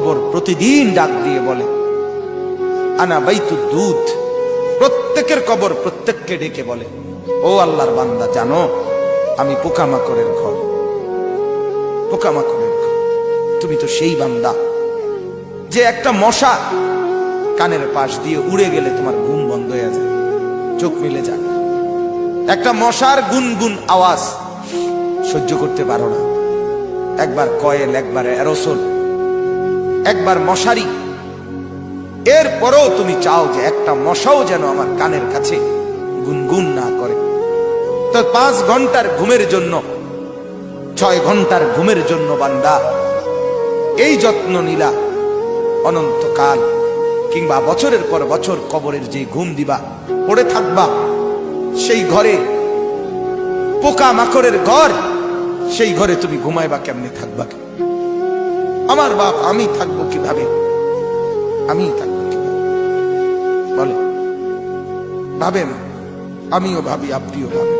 কবর প্রতিদিন ডাক দিয়ে বলে আনা বাইতুদ দুধ। প্রত্যেকের কবর প্রত্যেককে ডেকে বলে, ও আল্লাহর বান্দা, জানো আমি পোকামাকড়ের ঘর, পোকামাকড়ের ঘর। তুমি তো সেই বান্দা যে একটা মশা কানের পাশ দিয়ে উড়ে গেলে তোমার ঘুম বন্ধ হয়ে যায়, চোখ মিলে যায়। একটা মশার গুনগুন আওয়াজ সহ্য করতে পারো না। একবার কয়েল, একবার অ্যারোসোল, একবার মশারি, এরপরও তুমি চাও যে একটা মশাও যেন আমার কানের কাছে গুনগুন না করে। তো 5 ঘন্টার ঘুমের জন্য, 6 ঘন্টার ঘুমের জন্য বান্দা এই যত্ন নিলা, অনন্তকাল কিংবা বছরের পর বছর কবরের যে ঘুম দিবা, পড়ে থাকবা সেই ঘরে, পোকা মাকড়ের ঘর, সেই ঘরে তুমি ঘুমাইবা কেমনে, থাকবা? আমার বাপ, আমি থাকবো কিভাবে? আমি থাকবো কিভাবে বলে? ভাবেন, আমিও ভাবি, আপনিও ভাবেন।